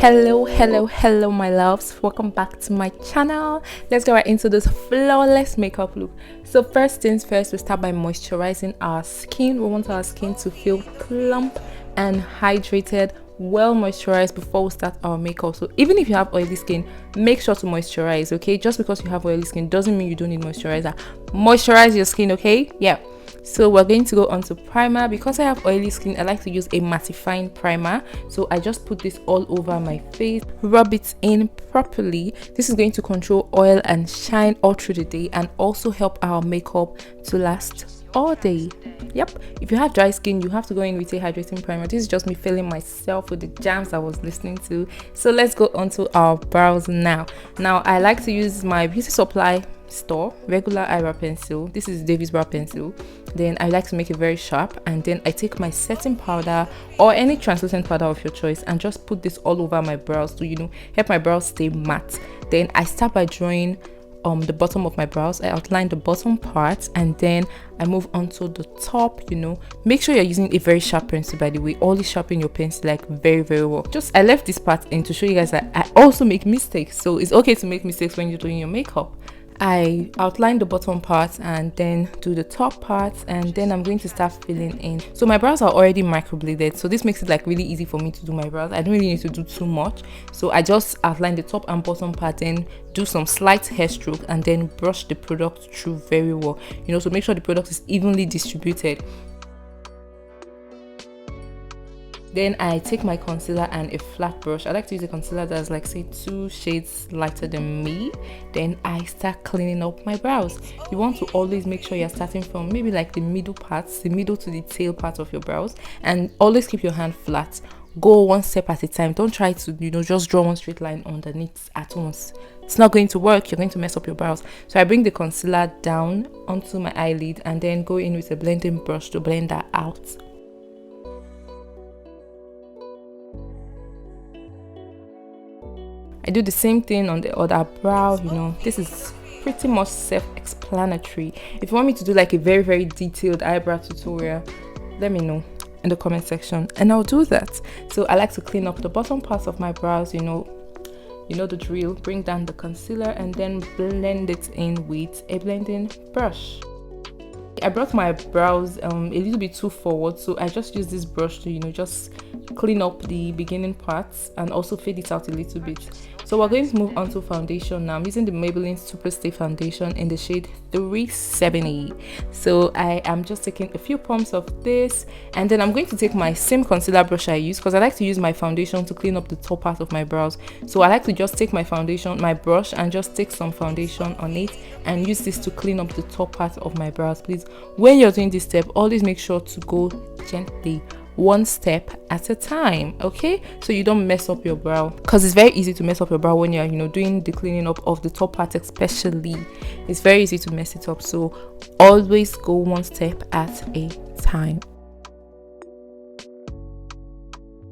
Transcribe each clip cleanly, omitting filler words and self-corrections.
Hello my loves, welcome back to my channel. Let's get right into this flawless makeup look. So first things first, we start by moisturizing our skin. We want our skin to feel plump and hydrated, well moisturized before we start our makeup. So even if you have oily skin, make sure to moisturize, okay? Just because you have oily skin doesn't mean you don't need moisturizer. Moisturize your skin, okay? Yeah. So we're going to go on to primer. Because I have oily skin, I like to use a mattifying primer. So I just put this all over my face, rub it in properly. This is going to control oil and shine all through the day and also help our makeup to last all day. Yep, if you have dry skin, you have to go in with a hydrating primer. This is just me filling myself with the jams I was listening to. So let's go on to our brows now. I like to use my beauty supply store regular eyebrow pencil. This is David's brow pencil. Then I like to make it very sharp, and then I take my setting powder or any translucent powder of your choice and just put this all over my brows to help my brows stay matte. Then I start by drawing the bottom of my brows. I outline the bottom part and then I move on to the top. Make sure you're using a very sharp pencil, by the way. Always sharpen your pencil like very well. I left this part in to show you guys that I also make mistakes, so it's okay to make mistakes when you're doing your makeup. I outline the bottom part and then do the top part, and then I'm going to start filling in. So my brows are already microbladed, so this makes it like really easy for me to do my brows. I don't really need to do too much, so I just outline the top and bottom part, then do some slight hair stroke and then brush the product through very well, so make sure the product is evenly distributed. Then I take my concealer and a flat brush. I like to use a concealer that's like say 2 shades lighter than me. Then I start cleaning up my brows. You want to always make sure you're starting from maybe like the middle parts, the middle to the tail part of your brows, and always keep your hand flat. Go one step at a time. Don't try to just draw one straight line underneath at once. It's not going to work. You're going to mess up your brows. So I bring the concealer down onto my eyelid and then go in with a blending brush to blend that out. I do the same thing on the other brow. This is pretty much self-explanatory. If you want me to do like a very detailed eyebrow tutorial, let me know in the comment section and I'll do that. So I like to clean up the bottom parts of my brows. You know the drill. Bring down the concealer and then blend it in with a blending brush. I brought my brows a little bit too forward, so I just use this brush to just clean up the beginning parts and also fade it out a little bit. So we're going to move on to foundation now. I'm using the Maybelline Super Stay foundation in the shade 370. So I am just taking a few pumps of this, and then I'm going to take my same concealer brush I use because I like to use my foundation to clean up the top part of my brows. So I like to just take my brush and just take some foundation on it and use this to clean up the top part of my brows. Please, when you're doing this step, always make sure to go gently, one step at a time, okay? So you don't mess up your brow, because it's very easy to mess up your brow when you're doing the cleaning up of the top part. Especially, it's very easy to mess it up. So always go one step at a time.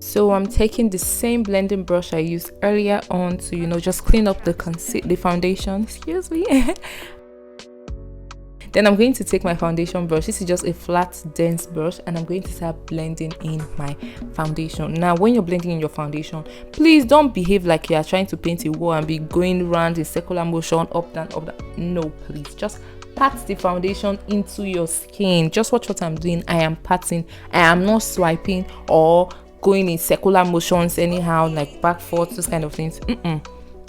So I'm taking the same blending brush I used earlier on to just clean up the foundation, excuse me. Then I'm going to take my foundation brush. This is just a flat, dense brush, and I'm going to start blending in my foundation. Now, when you're blending in your foundation, please don't behave like you are trying to paint a wall and be going around in circular motion, up, down, up, down. No, please. Just pat the foundation into your skin. Just watch what I'm doing. I am patting. I am not swiping or going in circular motions anyhow, like back, forth, those kind of things.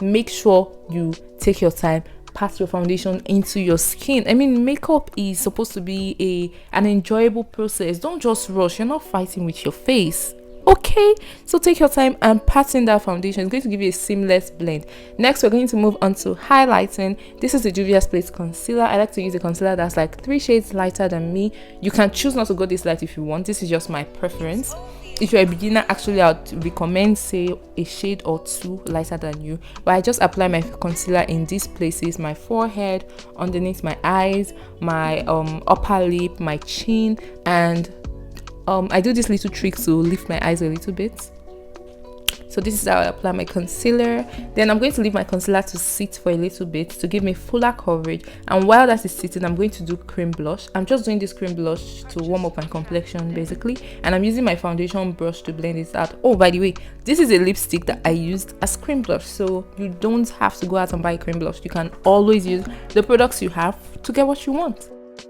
Make sure you take your time. Pat your foundation into your skin. I mean, makeup is supposed to be an enjoyable process. Don't just rush. You're not fighting with your face, okay? So take your time and pat in that foundation. It's going to give you a seamless blend. Next, we're going to move on to highlighting. This is the Juvia's Place concealer. I like to use a concealer that's like 3 shades lighter than me. You can choose not to go this light if you want. This is just my preference. If you're a beginner, actually I'd recommend say a shade or 2 lighter than you. But I just apply my concealer in these places: my forehead, underneath my eyes, my upper lip, my chin, and I do this little trick to lift my eyes a little bit. So this is how I apply my concealer. Then I'm going to leave my concealer to sit for a little bit to give me fuller coverage, and while that is sitting, I'm going to do cream blush. I'm just doing this cream blush to warm up my complexion basically, and I'm using my foundation brush to blend it out. Oh, by the way, this is a lipstick that I used as cream blush, so you don't have to go out and buy cream blush. You can always use the products you have to get what you want.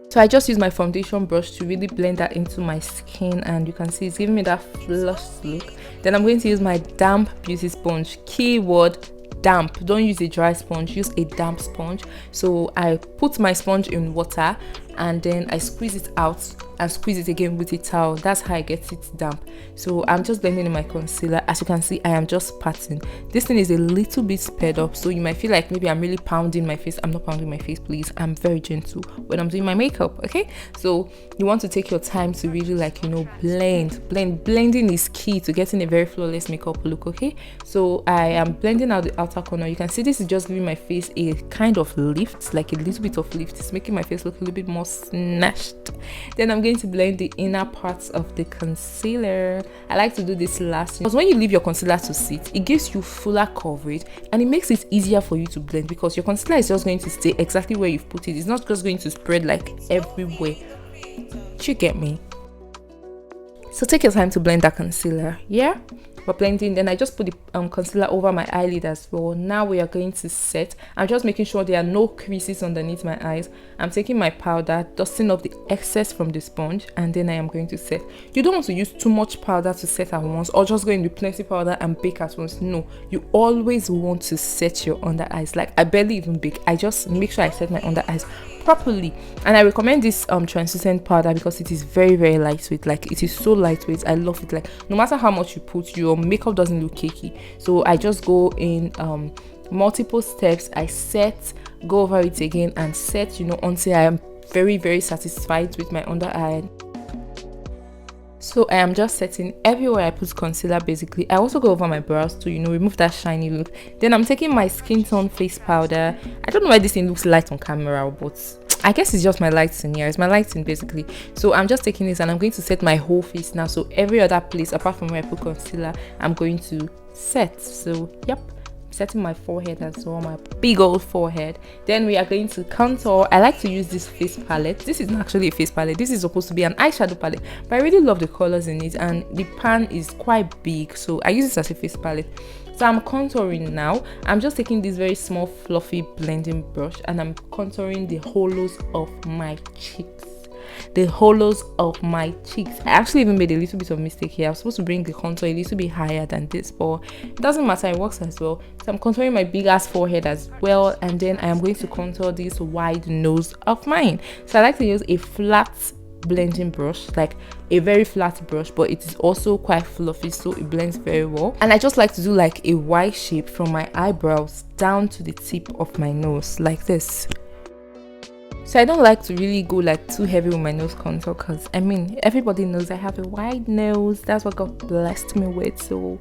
So I just use my foundation brush to really blend that into my skin, and you can see it's giving me that flushed look. Then I'm going to use my damp beauty sponge. Keyword damp. Don't use a dry sponge, use a damp sponge. So I put my sponge in water and then I squeeze it out and squeeze it again with a towel. That's how I get it damp. So I'm just blending in my concealer. As you can see, I am just patting. This thing is a little bit sped up, so you might feel like maybe I'm really pounding my face. I'm not pounding my face, please. I'm very gentle when I'm doing my makeup, okay? So you want to take your time to really, like, you know, blend. Blending is key to getting a very flawless makeup look, okay? So I am blending out the outer corner. You can see this is just giving my face a kind of lift, like a little bit of lift. It's making my face look a little bit more snatched. Then I'm going to blend the inner parts of the concealer. I like to do this last because when you leave your concealer to sit, it gives you fuller coverage and it makes it easier for you to blend, because your concealer is just going to stay exactly where you've put it. It's not just going to spread like everywhere. Do you get me? So take your time to blend that concealer. Yeah, for blending, then I just put the concealer over my eyelid as well. Now we are going to set. I'm just making sure there are no creases underneath my eyes. I'm taking my powder, dusting off the excess from the sponge, and then I am going to set. You don't want to use too much powder to set at once, or just go in with plenty powder and bake at once. No, you always want to set your under eyes. Like, I barely even bake. I just make sure I set my under eyes properly. And I recommend this translucent powder because it is very, very lightweight. Like, it is so lightweight. I love it. Like, no matter how much you put, your makeup doesn't look cakey. So I just go in multiple steps. I set, go over it again and set, you know, until I am very, very satisfied with my under eye. So I am just setting everywhere I put concealer basically. I also go over my brows to, you know, remove that shiny look. Then I'm taking my skin tone face powder. I don't know why this thing looks light on camera, but I guess it's just my lighting here. It's my lighting basically. So I'm just taking this and I'm going to set my whole face now. So every other place apart from where I put concealer, I'm going to set. So yep, setting my forehead as well, my big old forehead. Then we are going to contour. I like to use this face palette. This is not actually a face palette. This is supposed to be an eyeshadow palette, but I really love the colors in it, and the pan is quite big, so I use this as a face palette. So I'm contouring now. I'm just taking this very small fluffy blending brush and I'm contouring the hollows of my cheeks. The hollows of my cheeks. I actually even made a little bit of mistake here. I was supposed to bring the contour a little bit higher than this, but it doesn't matter, it works as well. So I'm contouring my big ass forehead as well, and then I am going to contour this wide nose of mine. So I like to use a flat blending brush, like a very flat brush, but it is also quite fluffy, so it blends very well. And I just like to do like a Y shape from my eyebrows down to the tip of my nose, like this. So I don't like to really go like too heavy with my nose contour, because I mean, everybody knows I have a wide nose. That's what God blessed me with, so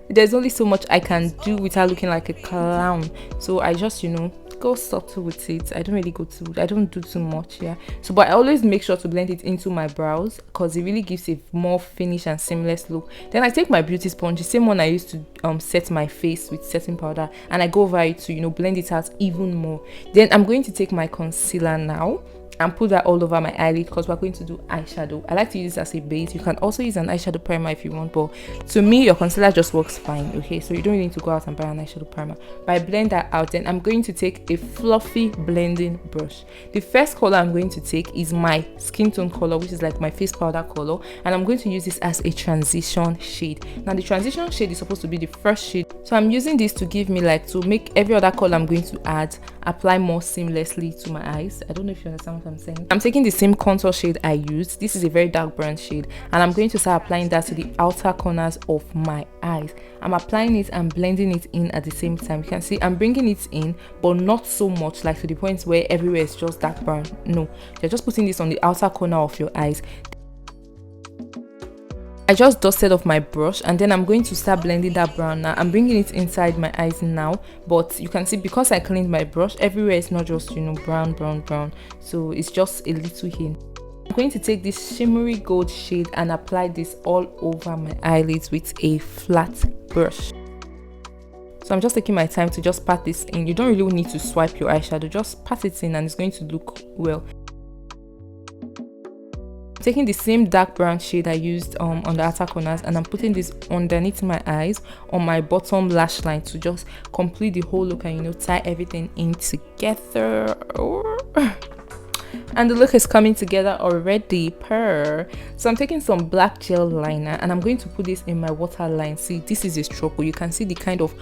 there's only so much I can do without looking like a clown. So I just, you know, go subtle with it. I don't do too much here. So but I always make sure to blend it into my brows, because it really gives a more finished and seamless look. Then I take my beauty sponge, the same one I used to set my face with setting powder, and I go over it to, you know, blend it out even more. Then I'm going to take my concealer now and put that all over my eyelid, because we're going to do eyeshadow. I like to use this as a base. You can also use an eyeshadow primer if you want, but to me your concealer just works fine, okay? So you don't really need to go out and buy an eyeshadow primer. But I blend that out. Then I'm going to take a fluffy blending brush. The first color I'm going to take is my skin tone color, which is like my face powder color, and I'm going to use this as a transition shade. Now the transition shade is supposed to be the first shade, so I'm using this to give me, like, to make every other color I'm going to add apply more seamlessly to my eyes. I don't know if you understand what I'm saying. I'm taking the same contour shade I used. This is a very dark brown shade, and I'm going to start applying that to the outer corners of my eyes. I'm applying it and blending it in at the same time. You can see I'm bringing it in, but not so much, like to the point where everywhere is just dark brown. No, you're just putting this on the outer corner of your eyes. I just dusted off my brush, and then I'm going to start blending that brown now. I'm bringing it inside my eyes now, but you can see because I cleaned my brush, everywhere is not just, you know, brown. So it's just a little hint. I'm going to take this shimmery gold shade and apply this all over my eyelids with a flat brush. So I'm just taking my time to just pat this in. You don't really need to swipe your eyeshadow, just pat it in and it's going to look well. Taking the same dark brown shade I used on the outer corners, and I'm putting this underneath my eyes on my bottom lash line to just complete the whole look and, you know, tie everything in together. And the look is coming together already. So I'm taking some black gel liner and I'm going to put this in my waterline. See, this is a struggle. You can see the kind of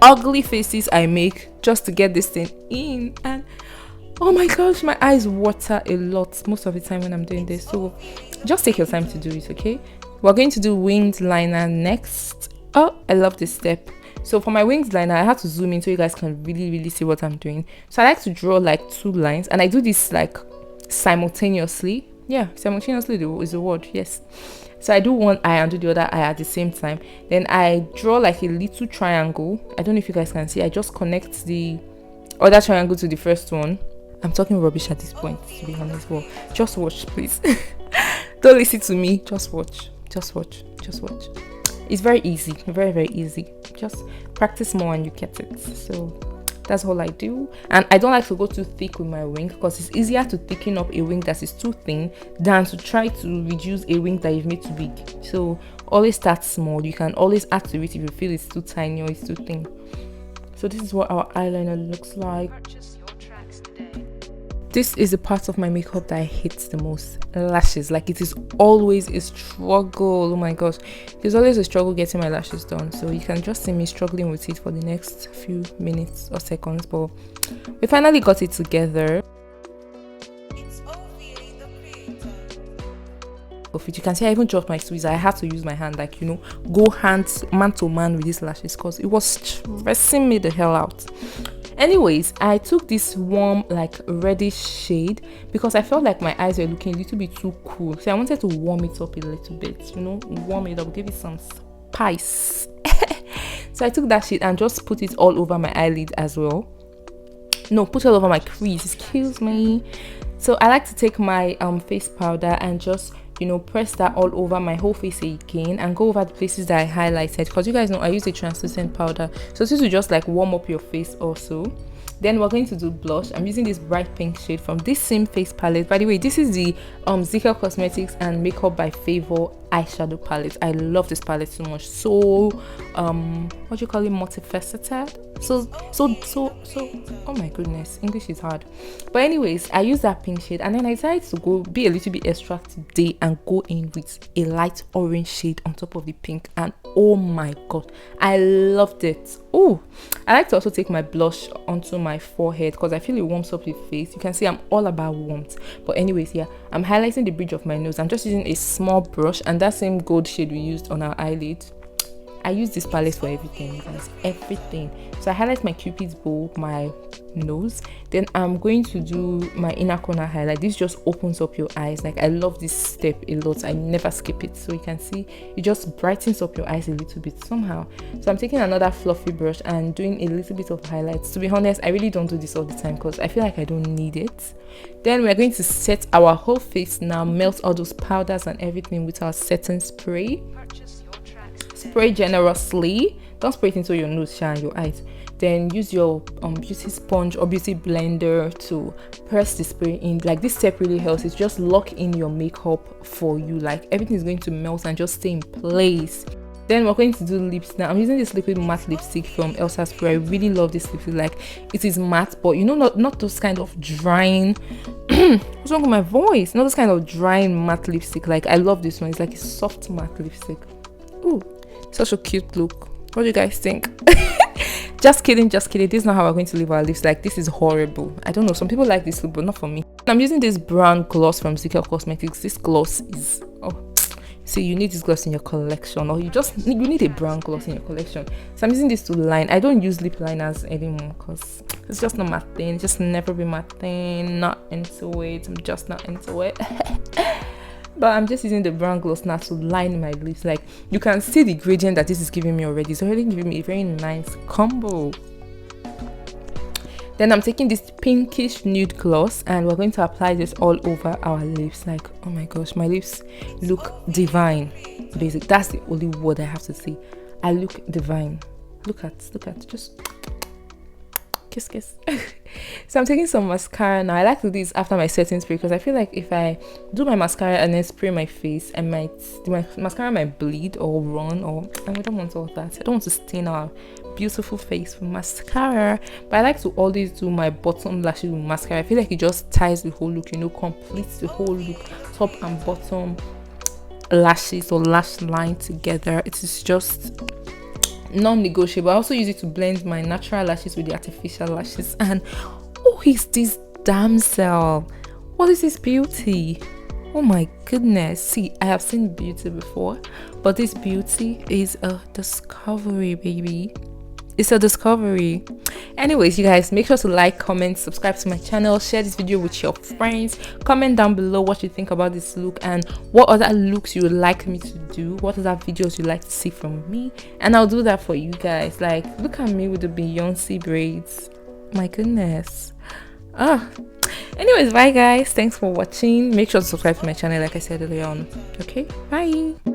ugly faces I make just to get this thing in, and oh my gosh, my eyes water a lot most of the time when I'm doing this, so just take your time to do it, okay? We're going to do winged liner next. Oh, I love this step. So for my winged liner, I have to zoom in so you guys can really see what I'm doing. So I like to draw like 2 lines, and I do this like simultaneously. Yeah, simultaneously is the word, yes. So I do one eye and do the other eye at the same time. Then I draw like a little triangle. I don't know if you guys can see. I just connect the other triangle to the first one. I'm talking rubbish at this point, to be honest. Well, just watch, please. Don't listen to me. Just watch. It's very easy. Very easy. Just practice more and you get it. So that's all I do. And I don't like to go too thick with my wing, because it's easier to thicken up a wing that is too thin than to try to reduce a wing that you've made too big. So always start small. You can always add to it if you feel it's too tiny or it's too thin. So this is what our eyeliner looks like. This is the part of my makeup that I hate the most. Lashes. Like, it is always a struggle. Oh my gosh, it's always a struggle getting my lashes done. So you can just see me struggling with it for the next few minutes or seconds, but we finally got it together. You can see I even dropped my tweezers. I had to use my hand, like, you know, go man to man with these lashes, because it was stressing me the hell out. Anyways, I took this warm like reddish shade because I felt like my eyes were looking a little bit too cool, so I wanted to warm it up a little bit, you know, warm it up, give it some spice. So I took that shade and just put it all over my eyelid as well. No, put it all over my crease, excuse me. So I like to take my face powder and just, you know, press that all over my whole face again and go over the places that I highlighted, because you guys know I use a translucent powder, so this will just like warm up your face also. Then we're going to do blush. I'm using this bright pink shade from this same face palette. By the way, this is the Zika Cosmetics and Makeup by Favor eyeshadow palette. I love this palette so much. So what do you call it, multifaceted? So oh my goodness, English is hard. But anyways, I use that pink shade and then I decided to go be a little bit extra today and go in with a light orange shade on top of the pink, and oh my god, I loved it. Oh, I like to also take my blush onto my forehead because I feel it warms up the face. You can see I'm all about warmth. But anyways, yeah, I'm highlighting the bridge of my nose. I'm just using a small brush and that same gold shade we used on our eyelid. I use this palette for everything, guys, everything. So I highlight my cupid's bow, my nose, then I'm going to do my inner corner highlight. This just opens up your eyes. Like, I love this step a lot. I never skip it. So you can see it just brightens up your eyes a little bit somehow. So I'm taking another fluffy brush and doing a little bit of highlights. To be honest, I really don't do this all the time because I feel like I don't need it. Then we're going to set our whole face now, melt all those powders and everything with our setting spray. Spray generously, don't spray it into your nose and your eyes. Then use your beauty sponge or beauty blender to press the spray in. Like, this step really helps. It's just lock in your makeup for you. Like, everything is going to melt and just stay in place. Then we're going to do lips now. I'm using this liquid matte lipstick from Elsa Spray. I really love this lipstick. Like, it is matte, but you know, not those kind of drying what's wrong with my voice? Not those kind of drying matte lipstick. Like, I love this one. It's like a soft matte lipstick. Ooh, such a cute look. What do you guys think? Just kidding. This is not how we're going to leave our lips. Like, this is horrible. I don't know, some people like this look, but not for me. I'm using this brown gloss from Zika Cosmetics. This gloss is, so you need this gloss in your collection, or you need a brown gloss in your collection. So I'm using this to line. I don't use lip liners anymore because it's just not my thing. It's just never been my thing. Not into it. I'm just not into it. But I'm just using the brown gloss now to line my lips. Like, you can see the gradient that this is giving me already. It's already giving me a very nice combo. Then I'm taking this pinkish nude gloss and we're going to apply this all over our lips. Like, oh my gosh, my lips look divine. Basic, that's the only word I have to say. I look divine. look at, just kiss kiss. So I'm taking some mascara now. I like to do this after my setting spray because I feel like if I do my mascara and then spray my face, my mascara might bleed or run, and we don't want all that. I don't want to stain our beautiful face with mascara. But I like to always do my bottom lashes with mascara. I feel like it just ties the whole look, you know, completes the whole look, top and bottom lashes or lash line together. It is just non-negotiable. I also use it to blend my natural lashes with the artificial lashes. And who is this damsel? What is this beauty? Oh my goodness. See, I have seen beauty before, but this beauty is a discovery, baby. It's a discovery. Anyways, you guys, make sure to like, comment, subscribe to my channel, share this video with your friends, comment down below what you think about this look and what other looks you would like me to do, what other videos you'd like to see from me, and I'll do that for you guys. Like, look at me with the Beyonce braids. My goodness. Anyways, bye guys, thanks for watching. Make sure to subscribe to my channel like I said earlier on. Okay, bye.